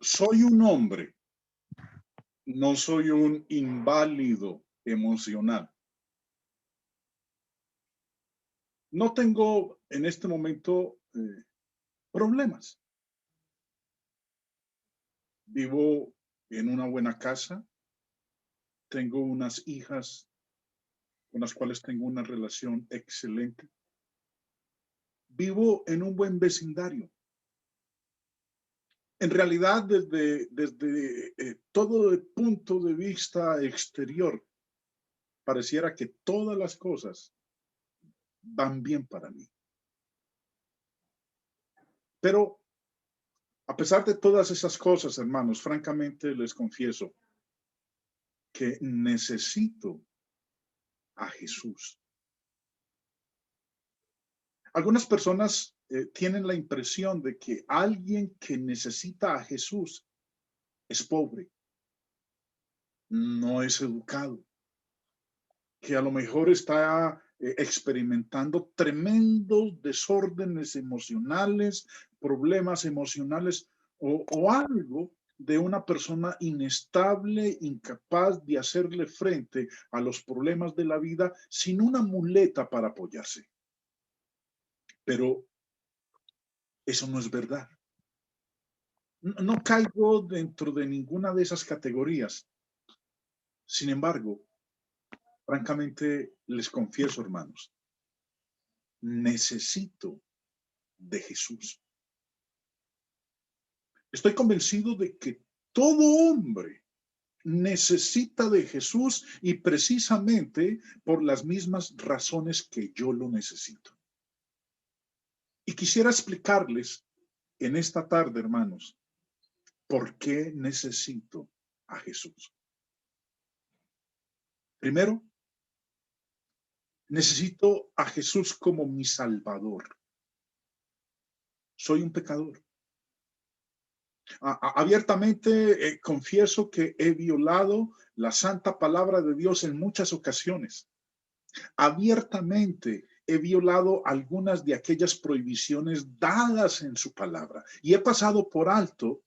Soy un hombre, no soy un inválido emocional. No tengo en este momento problemas. Vivo en una buena casa, tengo unas hijas con las cuales tengo una relación excelente. Vivo en un buen vecindario. En realidad, desde todo el punto de vista exterior, pareciera que todas las cosas van bien para mí. Pero a pesar de todas esas cosas, hermanos, francamente les confieso que necesito a Jesús. Algunas personas tienen la impresión de que alguien que necesita a Jesús es pobre, no es educado, que a lo mejor está experimentando tremendos desórdenes emocionales, problemas emocionales o algo de una persona inestable, incapaz de hacerle frente a los problemas de la vida sin una muleta para apoyarse. Pero eso no es verdad. No caigo dentro de ninguna de esas categorías. Sin embargo, francamente, les confieso, hermanos, necesito de Jesús. Estoy convencido de que todo hombre necesita de Jesús y precisamente por las mismas razones que yo lo necesito. Y quisiera explicarles en esta tarde, hermanos, por qué necesito a Jesús. Primero, necesito a Jesús como mi Salvador. Soy un pecador. Abiertamente confieso que he violado la santa palabra de Dios en muchas ocasiones. Abiertamente he violado algunas de aquellas prohibiciones dadas en su palabra y he pasado por alto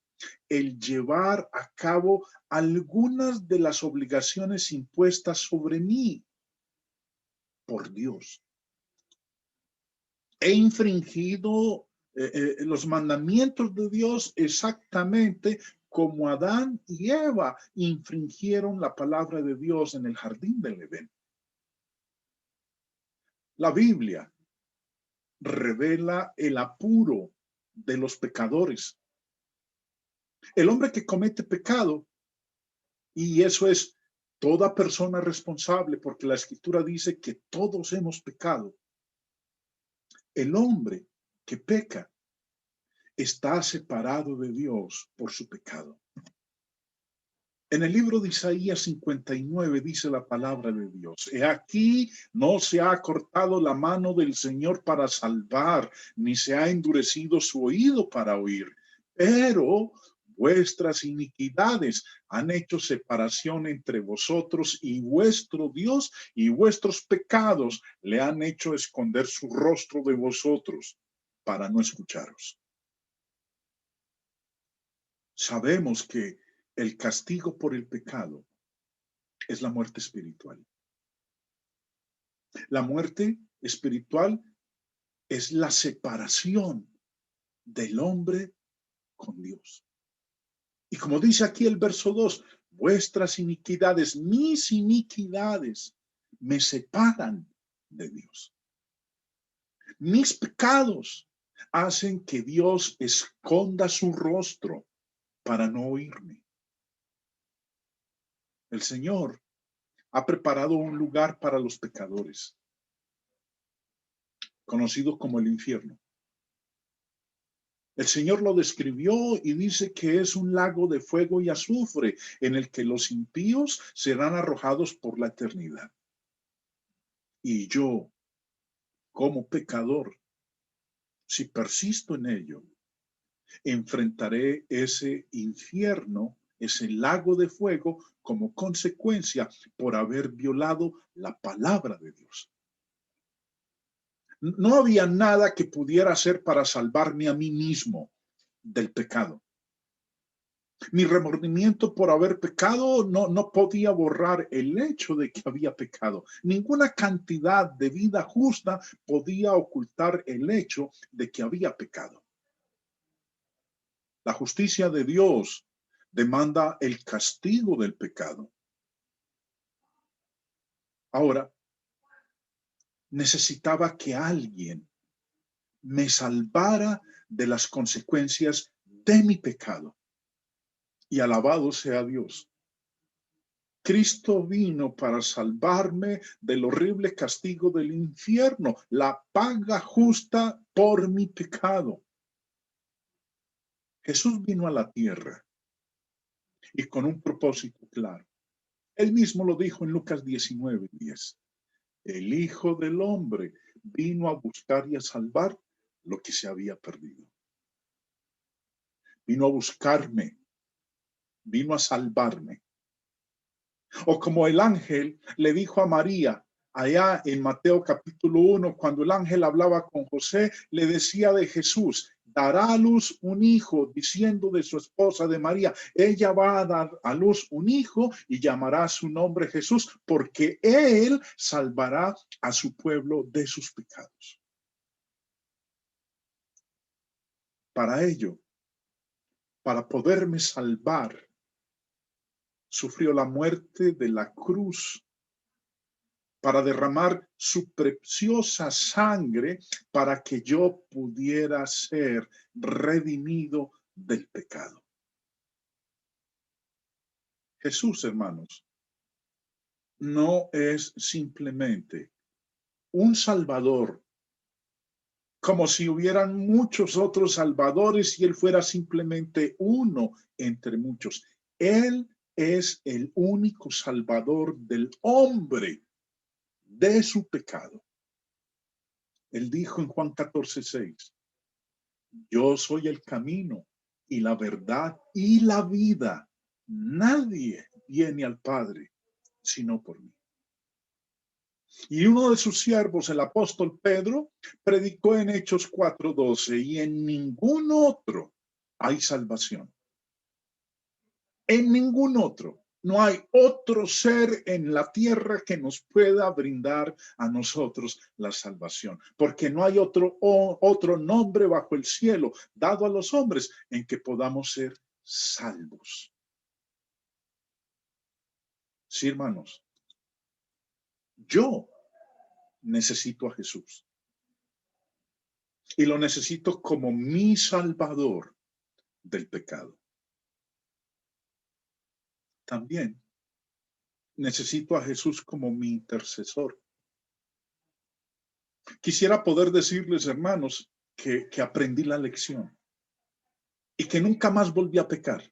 el llevar a cabo algunas de las obligaciones impuestas sobre mí por Dios. He infringido los mandamientos de Dios exactamente como Adán y Eva infringieron la palabra de Dios en el jardín del Edén. La Biblia revela el apuro de los pecadores. El hombre que comete pecado, y eso es toda persona responsable, porque la Escritura dice que todos hemos pecado. El hombre que peca está separado de Dios por su pecado. En el libro de Isaías 59 dice la palabra de Dios: He aquí, no se ha cortado la mano del Señor para salvar, ni se ha endurecido su oído para oír, pero vuestras iniquidades han hecho separación entre vosotros y vuestro Dios, y vuestros pecados le han hecho esconder su rostro de vosotros para no escucharos. Sabemos que el castigo por el pecado es la muerte espiritual. La muerte espiritual es la separación del hombre con Dios. Y como dice aquí el verso 2, vuestras iniquidades, mis iniquidades, me separan de Dios. Mis pecados hacen que Dios esconda su rostro para no oírme. El Señor ha preparado un lugar para los pecadores, conocido como el infierno. El Señor lo describió y dice que es un lago de fuego y azufre en el que los impíos serán arrojados por la eternidad. Y yo, como pecador, si persisto en ello, enfrentaré ese infierno, ese lago de fuego, como consecuencia por haber violado la palabra de Dios. No había nada que pudiera hacer para salvarme a mí mismo del pecado. Mi remordimiento por haber pecado no podía borrar el hecho de que había pecado. Ninguna cantidad de vida justa podía ocultar el hecho de que había pecado. La justicia de Dios demanda el castigo del pecado. Ahora, necesitaba que alguien me salvara de las consecuencias de mi pecado. Y alabado sea Dios. Cristo vino para salvarme del horrible castigo del infierno, la paga justa por mi pecado. Jesús vino a la tierra y con un propósito claro. Él mismo lo dijo en Lucas 19:10. El Hijo del Hombre vino a buscar y a salvar lo que se había perdido. Vino a buscarme, vino a salvarme. O como el ángel le dijo a María, allá en Mateo capítulo 1, cuando el ángel hablaba con José, le decía de Jesús, dará a luz un hijo, diciendo de su esposa de María, ella va a dar a luz un hijo y llamará su nombre Jesús, porque él salvará a su pueblo de sus pecados. Para ello, para poderme salvar, sufrió la muerte de la cruz para derramar su preciosa sangre para que yo pudiera ser redimido del pecado. Jesús, hermanos, no es simplemente un salvador, como si hubieran muchos otros salvadores y él fuera simplemente uno entre muchos. Él es el único salvador del hombre de su pecado. Él dijo en Juan 14:6, yo soy el camino y la verdad y la vida. Nadie viene al Padre sino por mí. Y uno de sus siervos, el apóstol Pedro, predicó en Hechos 4:12, y en ningún otro hay salvación. En ningún otro. No hay otro ser en la tierra que nos pueda brindar a nosotros la salvación, porque no hay otro nombre bajo el cielo dado a los hombres en que podamos ser salvos. Sí, hermanos, yo necesito a Jesús y lo necesito como mi salvador del pecado. También necesito a Jesús como mi intercesor. Quisiera poder decirles, hermanos, que aprendí la lección y que nunca más volví a pecar.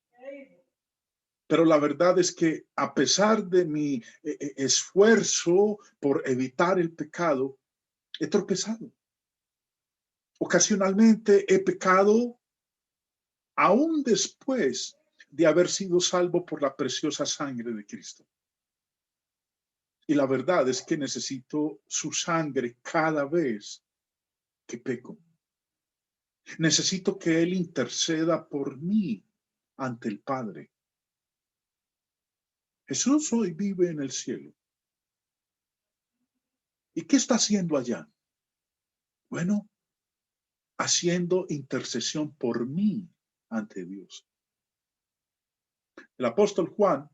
Pero la verdad es que a pesar de mi esfuerzo por evitar el pecado, he tropezado. Ocasionalmente he pecado aún después de haber sido salvo por la preciosa sangre de Cristo. Y la verdad es que necesito su sangre cada vez que peco. Necesito que Él interceda por mí ante el Padre. Jesús hoy vive en el cielo. ¿Y qué está haciendo allá? Bueno, haciendo intercesión por mí ante Dios. El apóstol Juan,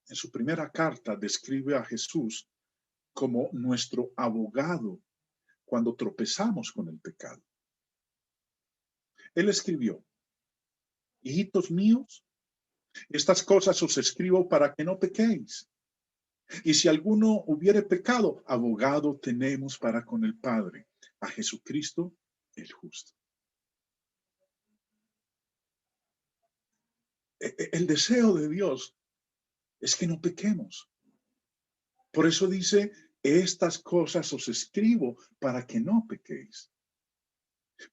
en su primera carta, describe a Jesús como nuestro abogado cuando tropezamos con el pecado. Él escribió, hijitos míos, estas cosas os escribo para que no pequéis. Y si alguno hubiere pecado, abogado tenemos para con el Padre, a Jesucristo el justo. El deseo de Dios es que no pequemos. Por eso dice, estas cosas os escribo para que no pequéis.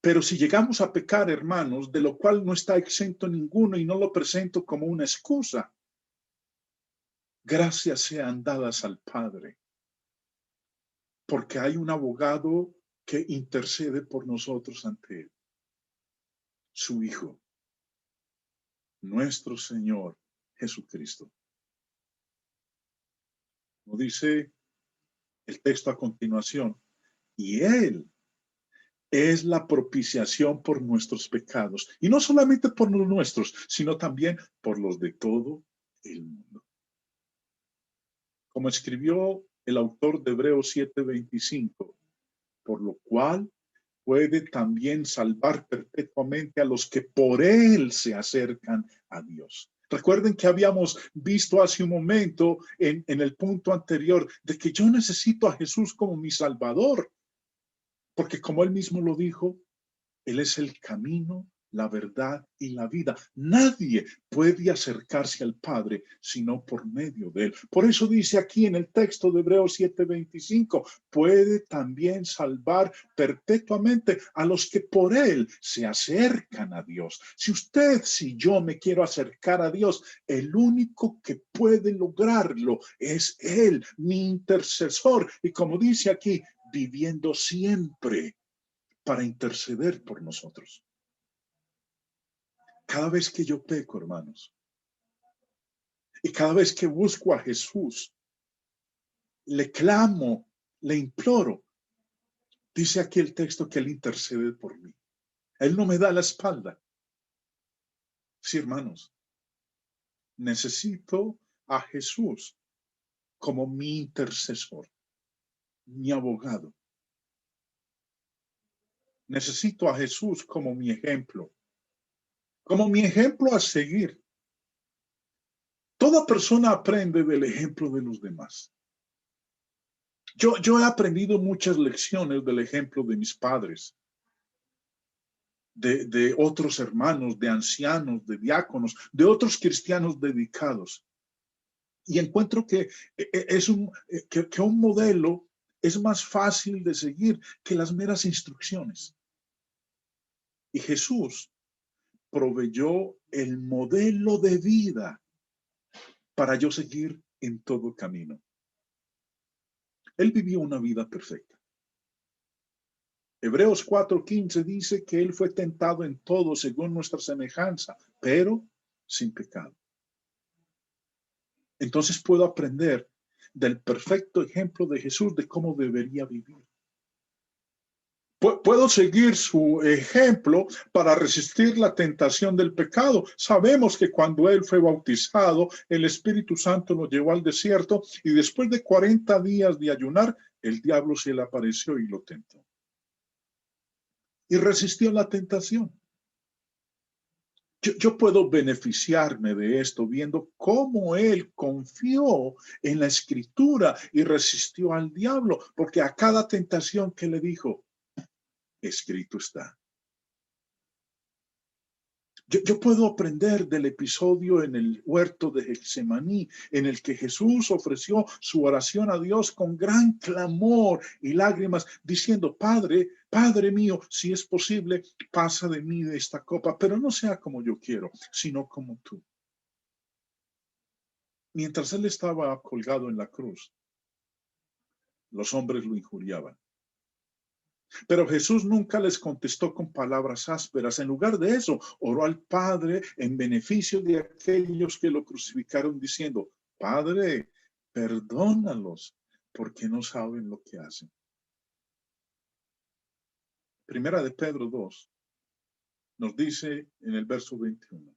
Pero si llegamos a pecar, hermanos, de lo cual no está exento ninguno y no lo presento como una excusa, gracias sean dadas al Padre, porque hay un abogado que intercede por nosotros ante Él, su Hijo, nuestro Señor Jesucristo. Como dice el texto a continuación, y Él es la propiciación por nuestros pecados, y no solamente por los nuestros, sino también por los de todo el mundo. Como escribió el autor de Hebreos 7:25, por lo cual puede también salvar perpetuamente a los que por Él se acercan a Dios. Recuerden que habíamos visto hace un momento en el punto anterior de que yo necesito a Jesús como mi Salvador, porque como Él mismo lo dijo, Él es el camino, la verdad y la vida. Nadie puede acercarse al Padre sino por medio de Él. Por eso dice aquí en el texto de Hebreos 7:25, puede también salvar perpetuamente a los que por Él se acercan a Dios. Si yo me quiero acercar a Dios, el único que puede lograrlo es Él, mi intercesor. Y como dice aquí, viviendo siempre para interceder por nosotros. Cada vez que yo peco, hermanos, y cada vez que busco a Jesús, le clamo, le imploro, dice aquí el texto que Él intercede por mí. Él no me da la espalda. Sí, hermanos, necesito a Jesús como mi intercesor, mi abogado. Necesito a Jesús como mi ejemplo a seguir. Toda persona aprende del ejemplo de los demás. Yo he aprendido muchas lecciones del ejemplo de mis padres, de otros hermanos, de ancianos, de diáconos, de otros cristianos dedicados. Y encuentro que que un modelo es más fácil de seguir que las meras instrucciones. Y Jesús proveyó el modelo de vida para yo seguir en todo camino. Él vivió una vida perfecta. Hebreos 4:15 dice que Él fue tentado en todo según nuestra semejanza, pero sin pecado. Entonces puedo aprender del perfecto ejemplo de Jesús de cómo debería vivir. Puedo seguir su ejemplo para resistir la tentación del pecado. Sabemos que cuando Él fue bautizado, el Espíritu Santo lo llevó al desierto y después de 40 días de ayunar, el diablo se le apareció y lo tentó. Y resistió la tentación. Yo puedo beneficiarme de esto viendo cómo Él confió en la Escritura y resistió al diablo, porque a cada tentación que le dijo, escrito está. Yo puedo aprender del episodio en el huerto de Getsemaní, en el que Jesús ofreció su oración a Dios con gran clamor y lágrimas, diciendo, Padre, Padre mío, si es posible, pasa de mí de esta copa, pero no sea como yo quiero, sino como tú. Mientras Él estaba colgado en la cruz, los hombres lo injuriaban. Pero Jesús nunca les contestó con palabras ásperas. En lugar de eso, oró al Padre en beneficio de aquellos que lo crucificaron, diciendo, Padre, perdónalos, porque no saben lo que hacen. Primera de Pedro 2 nos dice en el verso 21,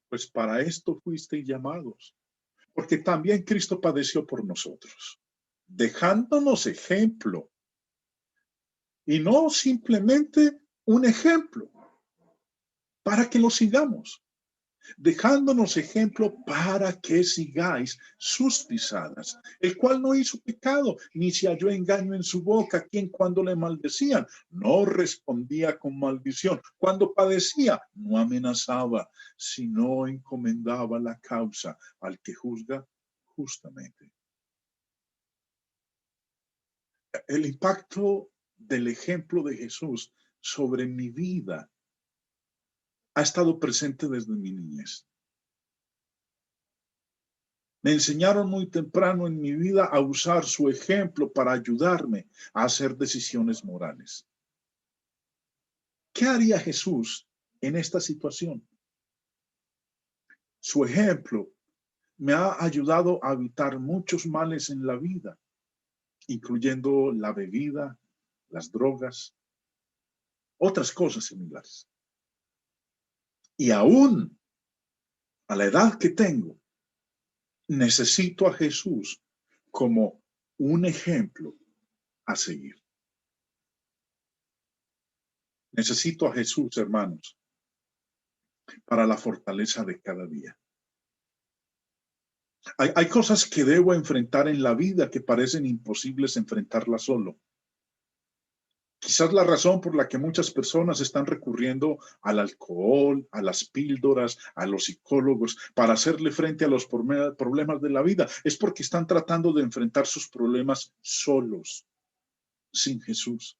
pues para esto fuisteis llamados, porque también Cristo padeció por nosotros, dejándonos ejemplo. Y no simplemente un ejemplo para que lo sigamos, dejándonos ejemplo para que sigáis sus pisadas, el cual no hizo pecado, ni se halló engaño en su boca, quien cuando le maldecían no respondía con maldición, cuando padecía no amenazaba, sino encomendaba la causa al que juzga justamente. El impacto del ejemplo de Jesús sobre mi vida ha estado presente desde mi niñez. Me enseñaron muy temprano en mi vida a usar su ejemplo para ayudarme a hacer decisiones morales. ¿Qué haría Jesús en esta situación? Su ejemplo me ha ayudado a evitar muchos males en la vida, incluyendo la bebida, las drogas, otras cosas similares. Y aún a la edad que tengo, necesito a Jesús como un ejemplo a seguir. Necesito a Jesús, hermanos, para la fortaleza de cada día. Hay cosas que debo enfrentar en la vida que parecen imposibles enfrentarlas solo. Quizás la razón por la que muchas personas están recurriendo al alcohol, a las píldoras, a los psicólogos para hacerle frente a los problemas de la vida es porque están tratando de enfrentar sus problemas solos, sin Jesús.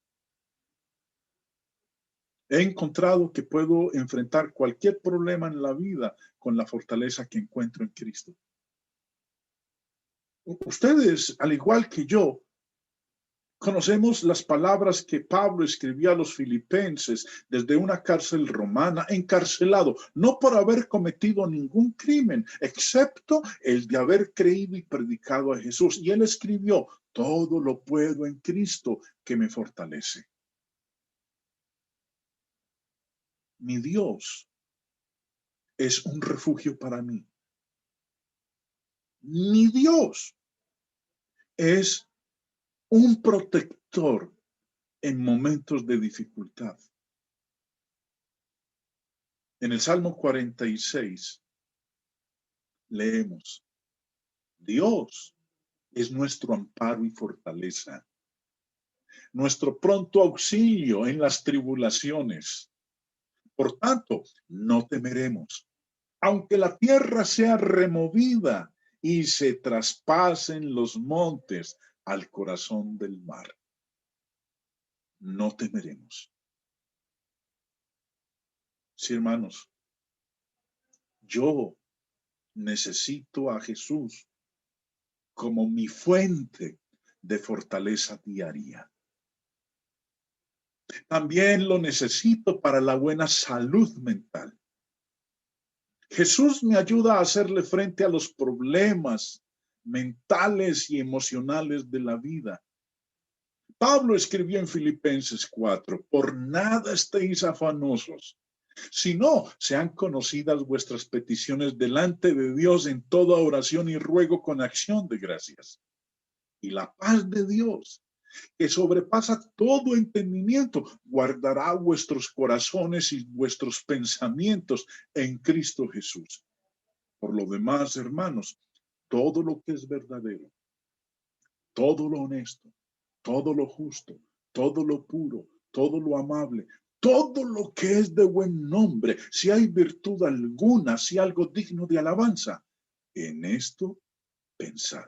He encontrado que puedo enfrentar cualquier problema en la vida con la fortaleza que encuentro en Cristo. Ustedes, al igual que yo, conocemos las palabras que Pablo escribió a los filipenses desde una cárcel romana, encarcelado, no por haber cometido ningún crimen, excepto el de haber creído y predicado a Jesús. Y él escribió, todo lo puedo en Cristo que me fortalece. Mi Dios es un refugio para mí. Mi Dios es un protector en momentos de dificultad. En el Salmo 46 leemos, Dios es nuestro amparo y fortaleza, nuestro pronto auxilio en las tribulaciones. Por tanto, no temeremos, aunque la tierra sea removida y se traspasen los montes al corazón del mar. No temeremos. Sí, hermanos, yo necesito a Jesús como mi fuente de fortaleza diaria. También lo necesito para la buena salud mental. Jesús me ayuda a hacerle frente a los problemas mentales y emocionales de la vida. Pablo escribió en Filipenses 4, por nada estéis afanosos, sino sean conocidas vuestras peticiones delante de Dios en toda oración y ruego con acción de gracias. Y la paz de Dios, que sobrepasa todo entendimiento, guardará vuestros corazones y vuestros pensamientos en Cristo Jesús. Por lo demás, hermanos, todo lo que es verdadero, todo lo honesto, todo lo justo, todo lo puro, todo lo amable, todo lo que es de buen nombre, si hay virtud alguna, si algo digno de alabanza, en esto pensad.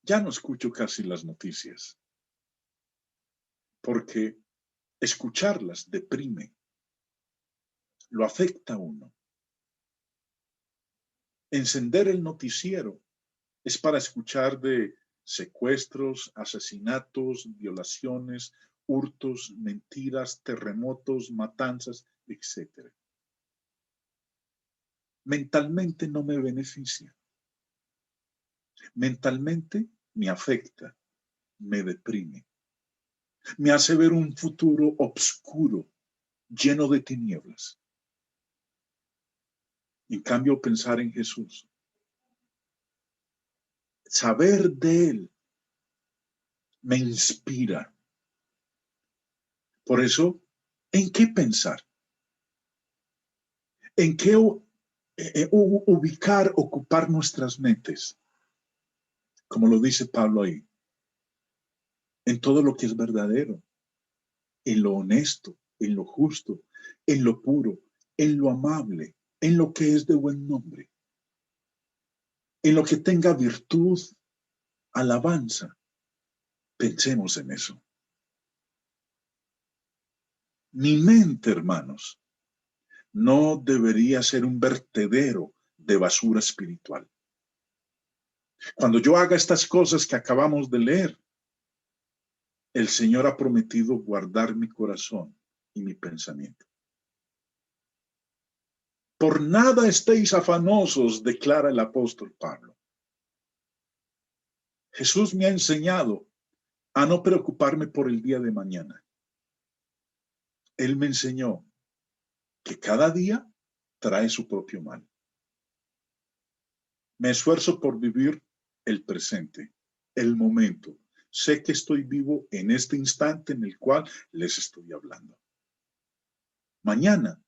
Ya no escucho casi las noticias, porque escucharlas deprime, lo afecta a uno. Encender el noticiero es para escuchar de secuestros, asesinatos, violaciones, hurtos, mentiras, terremotos, matanzas, etc. Mentalmente no me beneficia. Mentalmente me afecta, me deprime. Me hace ver un futuro oscuro, lleno de tinieblas. En cambio, pensar en Jesús, saber de Él, me inspira. Por eso, ¿en qué pensar? ¿En qué ubicar, ocupar nuestras mentes? Como lo dice Pablo ahí, en todo lo que es verdadero, en lo honesto, en lo justo, en lo puro, en lo amable, en lo que es de buen nombre, en lo que tenga virtud, alabanza. Pensemos en eso. Mi mente, hermanos, no debería ser un vertedero de basura espiritual. Cuando yo haga estas cosas que acabamos de leer, el Señor ha prometido guardar mi corazón y mi pensamiento. Por nada estéis afanosos, declara el apóstol Pablo. Jesús me ha enseñado a no preocuparme por el día de mañana. Él me enseñó que cada día trae su propio mal. Me esfuerzo por vivir el presente, el momento. Sé que estoy vivo en este instante en el cual les estoy hablando. Mañana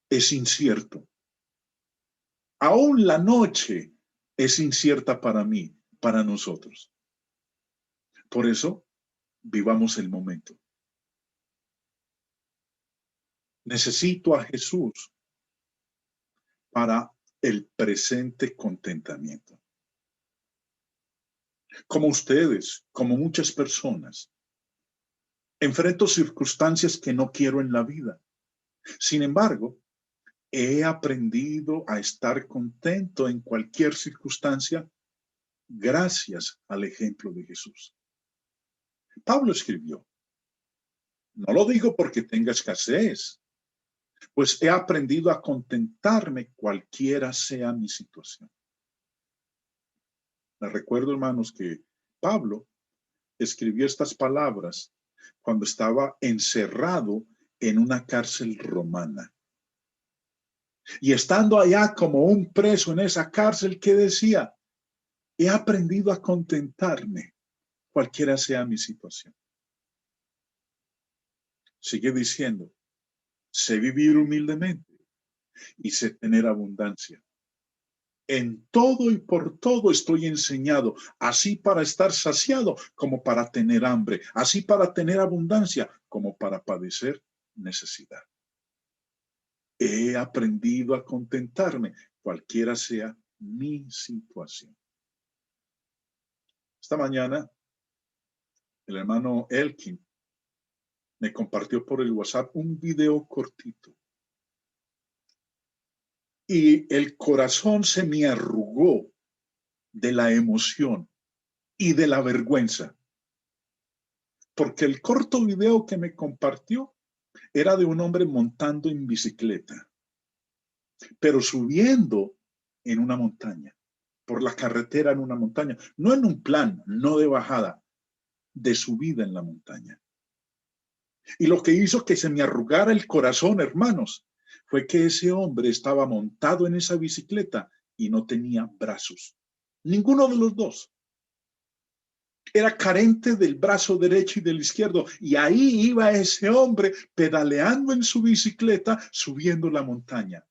es incierto. Aún la noche es incierta para mí, para nosotros. Por eso, vivamos el momento. Necesito a Jesús para el presente contentamiento. Como ustedes, como muchas personas, enfrento circunstancias que no quiero en la vida. Sin embargo, he aprendido a estar contento en cualquier circunstancia gracias al ejemplo de Jesús. Pablo escribió, no lo digo porque tenga escasez, pues he aprendido a contentarme cualquiera sea mi situación. Les recuerdo, hermanos, que Pablo escribió estas palabras cuando estaba encerrado en una cárcel romana. Y estando allá como un preso en esa cárcel, ¿qué decía? He aprendido a contentarme, cualquiera sea mi situación. Sigue diciendo, sé vivir humildemente y sé tener abundancia. En todo y por todo estoy enseñado, así para estar saciado como para tener hambre, así para tener abundancia como para padecer necesidad. He aprendido a contentarme, cualquiera sea mi situación. Esta mañana, el hermano Elkin me compartió por el WhatsApp un video cortito. Y el corazón se me arrugó de la emoción y de la vergüenza. Porque el corto video que me compartió era de un hombre montando en bicicleta, pero subiendo en una montaña, por la carretera en una montaña, no en un plan, no de bajada, de subida en la montaña. Y lo que hizo que se me arrugara el corazón, hermanos, fue que ese hombre estaba montado en esa bicicleta y no tenía brazos. Ninguno de los dos. Era carente del brazo derecho y del izquierdo. Y ahí iba ese hombre pedaleando en su bicicleta, subiendo la montaña.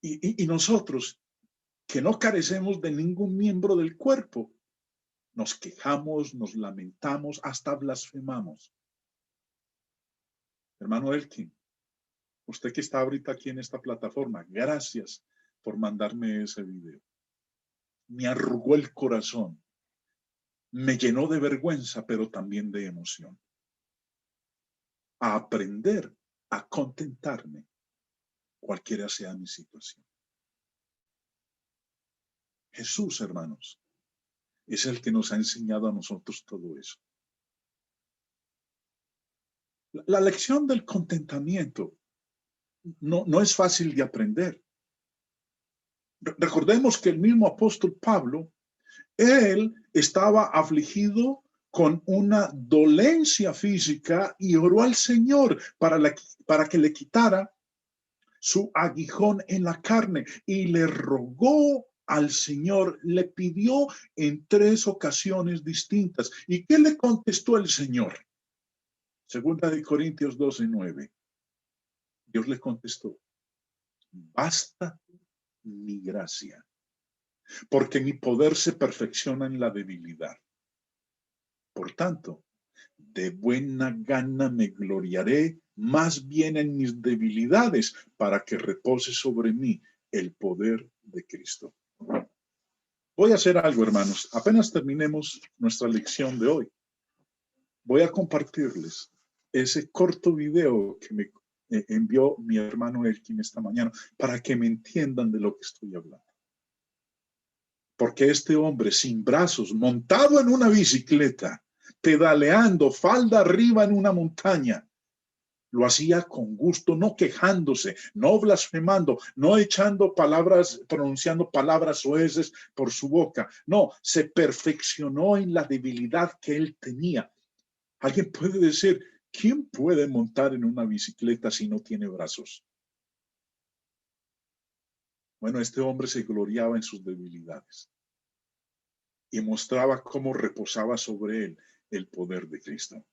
Y nosotros, que no carecemos de ningún miembro del cuerpo, nos quejamos, nos lamentamos, hasta blasfemamos. Hermano Elkin, usted que está ahorita aquí en esta plataforma, gracias por mandarme ese video. Me arrugó el corazón, me llenó de vergüenza, pero también de emoción. A aprender a contentarme, cualquiera sea mi situación. Jesús, hermanos, es el que nos ha enseñado a nosotros todo eso. La lección del contentamiento no es fácil de aprender. Recordemos que el mismo apóstol Pablo, él estaba afligido con una dolencia física y oró al Señor para que le quitara su aguijón en la carne y le rogó al Señor, le pidió en 3 ocasiones distintas. ¿Y qué le contestó el Señor? Segunda de Corintios 12:9. Dios le contestó, basta mi gracia, porque mi poder se perfecciona en la debilidad. Por tanto, de buena gana me gloriaré más bien en mis debilidades para que repose sobre mí el poder de Cristo. Voy a hacer algo, hermanos. Apenas terminemos nuestra lección de hoy, voy a compartirles ese corto video que me envió mi hermano Elkin esta mañana para que me entiendan de lo que estoy hablando. Porque este hombre sin brazos, montado en una bicicleta, pedaleando falda arriba en una montaña, Lo hacía con gusto, no quejándose, no blasfemando, no echando palabras, pronunciando palabras soeces por su boca. No, se perfeccionó en la debilidad que él tenía. Alguien puede decir, ¿quién puede montar en una bicicleta si no tiene brazos? Bueno, este hombre se gloriaba en sus debilidades y mostraba cómo reposaba sobre él el poder de Cristo.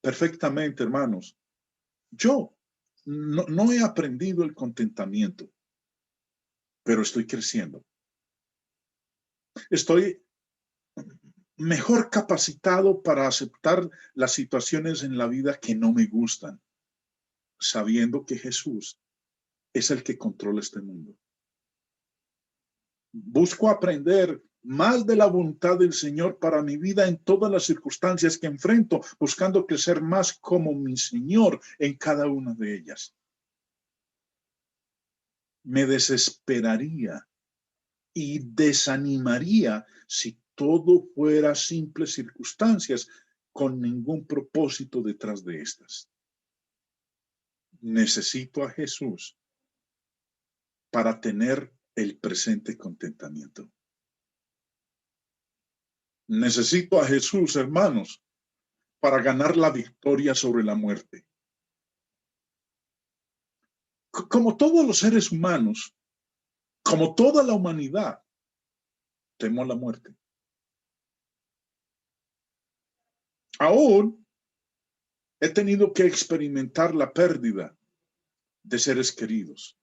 Perfectamente, hermanos. Yo no he aprendido el contentamiento, pero estoy creciendo. Estoy mejor capacitado para aceptar las situaciones en la vida que no me gustan, sabiendo que Jesús es el que controla este mundo. Busco aprender más de la voluntad del Señor para mi vida en todas las circunstancias que enfrento, buscando crecer más como mi Señor en cada una de ellas. Me desesperaría y desanimaría si todo fuera simples circunstancias con ningún propósito detrás de estas. Necesito a Jesús para tener el presente contentamiento. Necesito a Jesús, hermanos, para ganar la victoria sobre la muerte. Como todos los seres humanos, como toda la humanidad, temo a la muerte. Aún he tenido que experimentar la pérdida de seres queridos.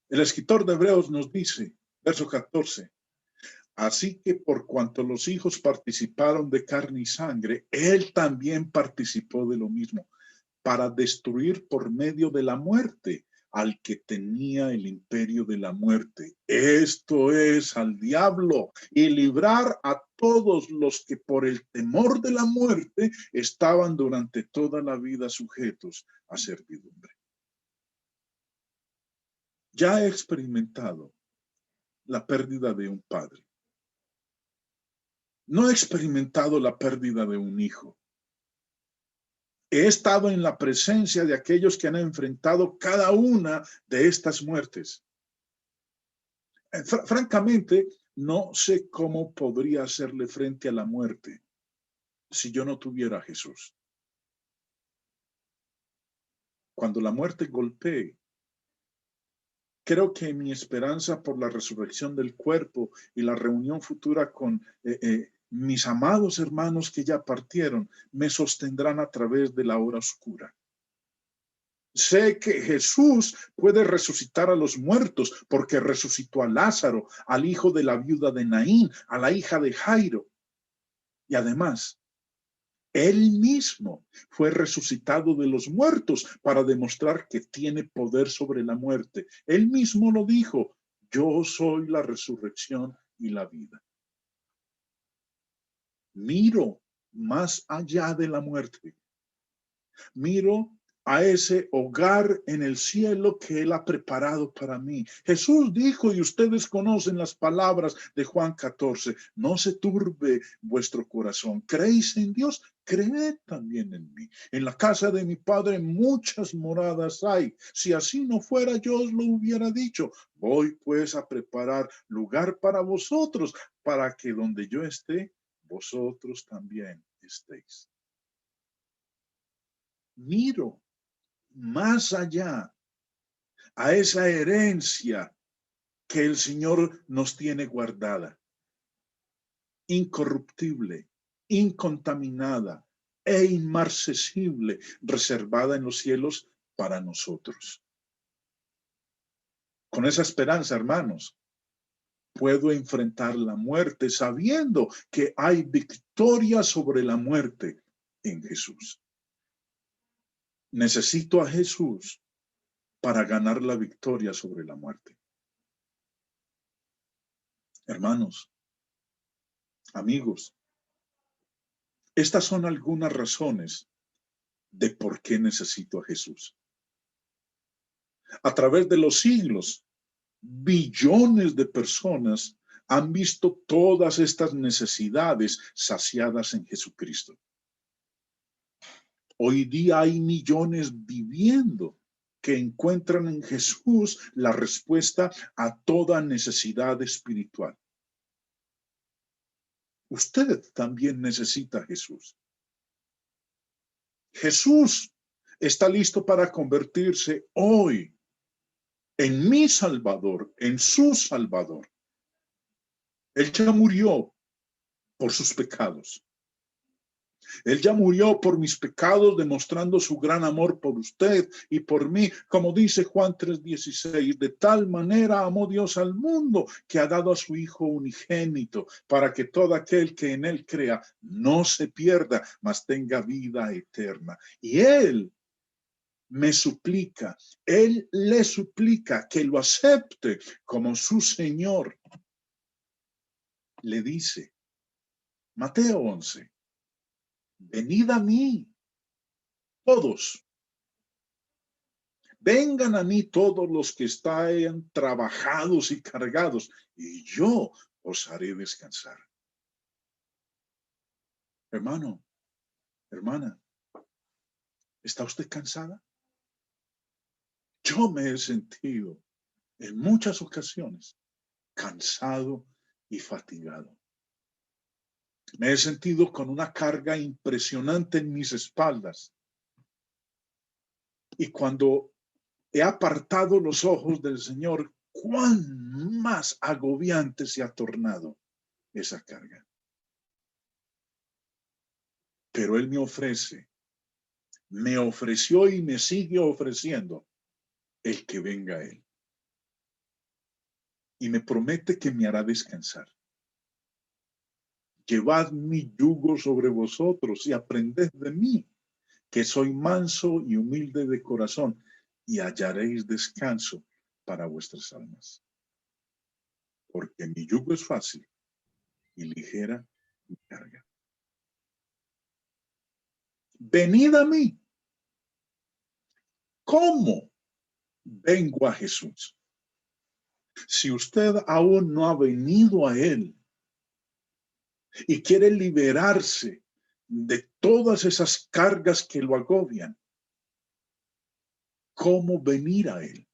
El escritor de Hebreos nos dice, verso 14, así que por cuanto los hijos participaron de carne y sangre, él también participó de lo mismo, para destruir por medio de la muerte al que tenía el imperio de la muerte. Esto es al diablo, y librar a todos los que por el temor de la muerte estaban durante toda la vida sujetos a servidumbre. Ya he experimentado la pérdida de un padre. No he experimentado la pérdida de un hijo. He estado en la presencia de aquellos que han enfrentado cada una de estas muertes. Francamente, no sé cómo podría hacerle frente a la muerte si yo no tuviera a Jesús. Cuando la muerte golpee, creo que mi esperanza por la resurrección del cuerpo y la reunión futura con mis amados hermanos que ya partieron me sostendrán a través de la hora oscura. Sé que Jesús puede resucitar a los muertos porque resucitó a Lázaro, al hijo de la viuda de Naín, a la hija de Jairo. Y además, él mismo fue resucitado de los muertos para demostrar que tiene poder sobre la muerte. Él mismo lo dijo, yo soy la resurrección y la vida. Miro más allá de la muerte. Miro a ese hogar en el cielo que Él ha preparado para mí. Jesús dijo, y ustedes conocen las palabras de Juan 14, no se turbe vuestro corazón. ¿Creéis en Dios? Creed también en mí. En la casa de mi Padre muchas moradas hay. Si así no fuera, yo os lo hubiera dicho. Voy pues a preparar lugar para vosotros, para que donde yo esté, vosotros también estéis. Miro más allá a esa herencia que el Señor nos tiene guardada, incorruptible, incontaminada e inmarcesible, reservada en los cielos para nosotros. Con esa esperanza, hermanos, puedo enfrentar la muerte sabiendo que hay victoria sobre la muerte en Jesús. Necesito a Jesús para ganar la victoria sobre la muerte. Hermanos, amigos, estas son algunas razones de por qué necesito a Jesús. A través de los siglos, billones de personas han visto todas estas necesidades saciadas en Jesucristo. Hoy día hay millones viviendo que encuentran en Jesús la respuesta a toda necesidad espiritual. Usted también necesita a Jesús. Jesús está listo para convertirse hoy en mi Salvador, en su Salvador. Él ya murió por sus pecados. Él ya murió por mis pecados, demostrando su gran amor por usted y por mí. Como dice Juan 3:16, de tal manera amó Dios al mundo que ha dado a su Hijo unigénito, para que todo aquel que en él crea no se pierda, mas tenga vida eterna. Y él me suplica, él le suplica que lo acepte como su Señor. Le dice, Mateo 11, venid a mí, todos. Vengan a mí todos los que están trabajados y cargados, y yo os haré descansar. Hermano, hermana, ¿está usted cansada? Yo me he sentido en muchas ocasiones cansado y fatigado. Me he sentido con una carga impresionante en mis espaldas. Y cuando he apartado los ojos del Señor, cuán más agobiante se ha tornado esa carga. Pero Él me ofreció y me sigue ofreciendo el que venga a Él. Y me promete que me hará descansar. Llevad mi yugo sobre vosotros y aprended de mí, que soy manso y humilde de corazón, y hallaréis descanso para vuestras almas. Porque mi yugo es fácil y ligera mi carga. Venid a mí. ¿Cómo vengo a Jesús? Si usted aún no ha venido a Él y quiere liberarse de todas esas cargas que lo agobian, ¿cómo venir a Él?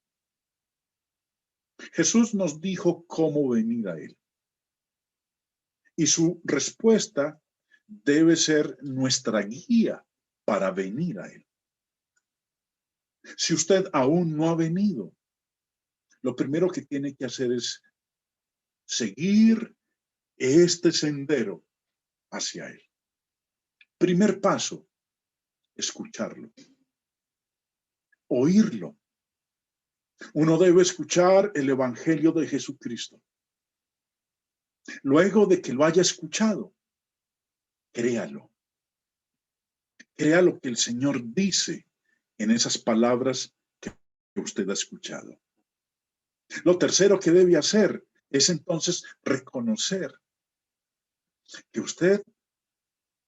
Jesús nos dijo cómo venir a Él. Y su respuesta debe ser nuestra guía para venir a Él. Si usted aún no ha venido, lo primero que tiene que hacer es seguir este sendero hacia Él. Primer paso, escucharlo, oírlo. Uno debe escuchar el Evangelio de Jesucristo. Luego de que lo haya escuchado, créalo. Crea lo que el Señor dice en esas palabras que usted ha escuchado. Lo tercero que debe hacer es entonces reconocer que usted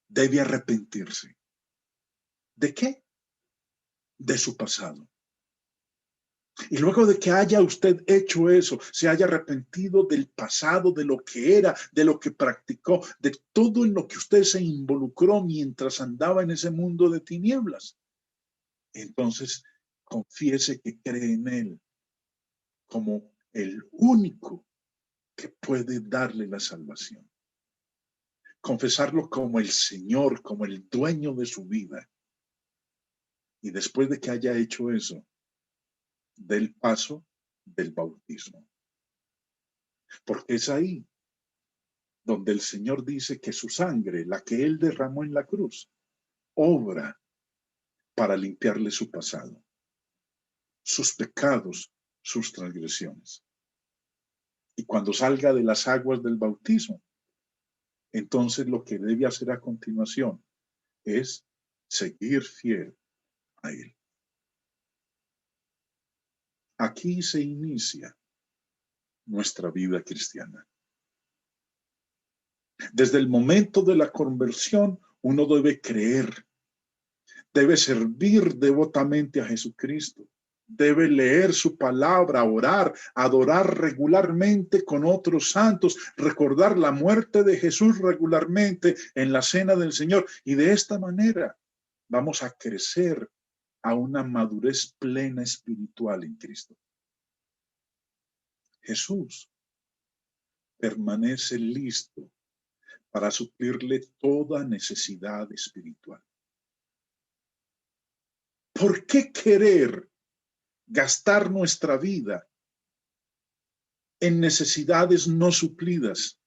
debe arrepentirse. ¿De qué? De su pasado. Y luego de que haya usted hecho eso, se haya arrepentido del pasado, de lo que era, de lo que practicó, de todo en lo que usted se involucró mientras andaba en ese mundo de tinieblas, entonces confiese que cree en Él como el único que puede darle la salvación. Confesarlo como el Señor, como el dueño de su vida. Y después de que haya hecho eso, del paso del bautismo. Porque es ahí donde el Señor dice que su sangre, la que Él derramó en la cruz, obra para limpiarle su pasado, sus pecados, sus transgresiones. Y cuando salga de las aguas del bautismo, entonces lo que debe hacer a continuación es seguir fiel a Él. Aquí se inicia nuestra vida cristiana. Desde el momento de la conversión, uno debe creer, debe servir devotamente a Jesucristo, debe leer su palabra, orar, adorar regularmente con otros santos, recordar la muerte de Jesús regularmente en la cena del Señor. Y de esta manera vamos a crecer a una madurez plena espiritual en Cristo. Jesús permanece listo para suplirle toda necesidad espiritual. ¿Por qué querer gastar nuestra vida en necesidades no suplidas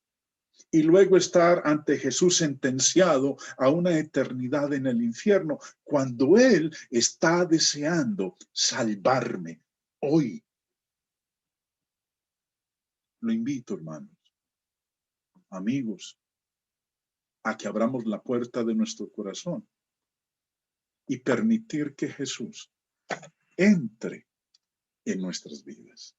y luego estar ante Jesús sentenciado a una eternidad en el infierno, cuando Él está deseando salvarme hoy? Lo invito, hermanos, amigos, a que abramos la puerta de nuestro corazón y permitir que Jesús entre en nuestras vidas.